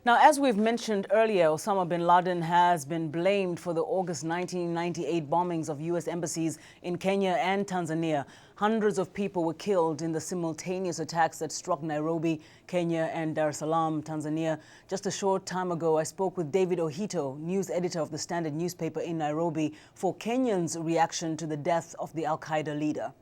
Now, as we've mentioned earlier, Osama bin Laden has been blamed for the August 1998 bombings of U.S. embassies in Kenya and Tanzania. Hundreds of people were killed in the simultaneous attacks that struck Nairobi, Kenya, and Dar es Salaam, Tanzania. Just a short time ago, I spoke with David Ohito, news editor of the Standard newspaper in Nairobi, for Kenyans' reaction to the death of the Al-Qaeda leader.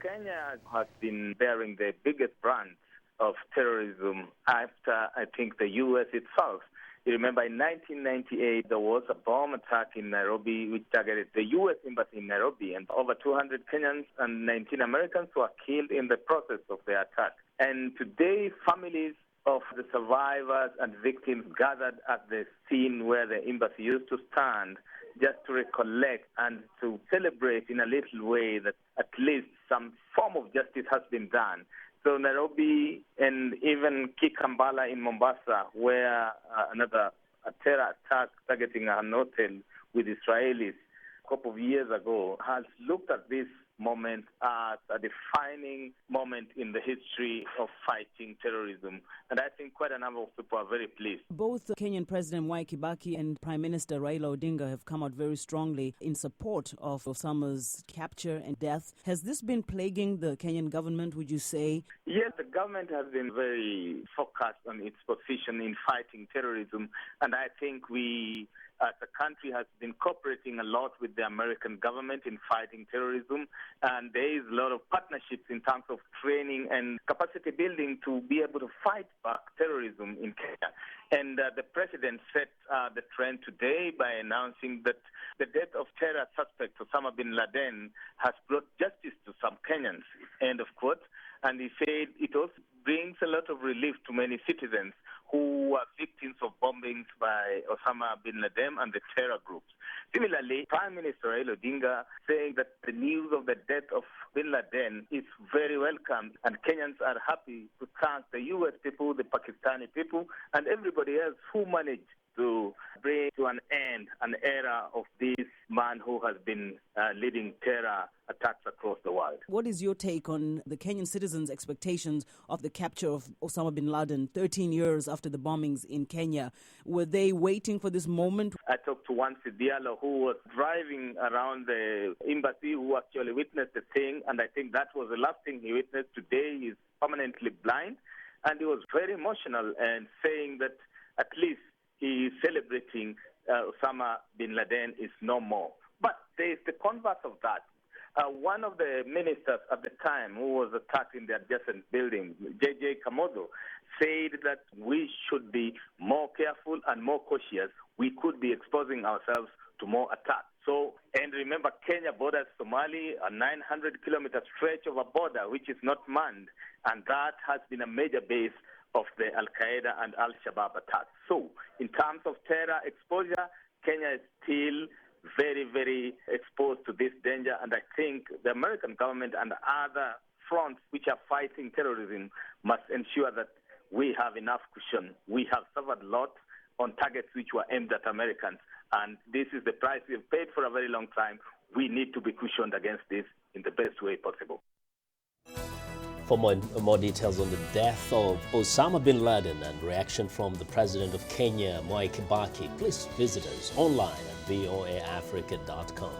Kenya has been bearing the biggest brunt of terrorism after, I think, the U.S. itself. You remember in 1998, there was a bomb attack in Nairobi which targeted the U.S. embassy in Nairobi, and over 200 Kenyans and 19 Americans were killed in the process of the attack. And today, families of the survivors and victims gathered at the scene where the embassy used to stand just to recollect and to celebrate in a little way that at least some form of justice has been done. So Nairobi and even Kikambala in Mombasa, where another terror attack targeting an hotel with Israelis a couple of years ago, has looked at this moment as a defining moment in the history of fighting terrorism. And I think quite a number of people are very pleased. Both Kenyan President Mwakalyelye and Prime Minister Raila Odinga have come out very strongly in support of Osama's capture and death. Has this been plaguing the Kenyan government, would you say? Yes, the government has been very focused on its position in fighting terrorism. And I think we, as a country, has been cooperating a lot with the American government in fighting terrorism. And there is a lot of partnerships in terms of training and capacity building to be able to fight back terrorism in Kenya. And the president set the trend today by announcing that the death of terror suspect Osama bin Laden has brought justice to some Kenyans, end of quote. And he said it also brings a lot of relief to many citizens who were victims of bombings by Osama bin Laden and the terror groups. Similarly, Prime Minister Raila Odinga saying that the news of the death of bin Laden is very welcome, and Kenyans are happy to thank the U.S. people, the Pakistani people, and everybody else who managed to bring to an end an era of this man who has been leading terror attacks across the world. What is your take on the Kenyan citizens' expectations of the capture of Osama bin Laden 13 years after the bombings in Kenya? Were they waiting for this moment? I talked to one Sidialo who was driving around the embassy, who actually witnessed the thing, and I think that was the last thing he witnessed. Today he is permanently blind, and he was very emotional and saying that at least he is celebrating Osama bin Laden is no more. But there is the converse of that. One of the ministers at the time who was attacked in the adjacent building, J.J. Kamodo, said that we should be more careful and more cautious. We could be exposing ourselves to more attacks. So, and remember, Kenya borders Somalia, a 900-kilometer stretch of a border which is not manned, and that has been a major base of the Al-Qaeda and Al-Shabaab attacks. So, in terms of terror exposure, Kenya is still very, very exposed to this danger, and I think the American government and other fronts which are fighting terrorism must ensure that we have enough cushion. We have suffered a lot on targets which were aimed at Americans, and this is the price we've paid for a very long time. We need to be cushioned against this in the best way possible. For more details on the death of Osama bin Laden and reaction from the president of Kenya, Mwakalyelye, please visit us online at voaafrica.com.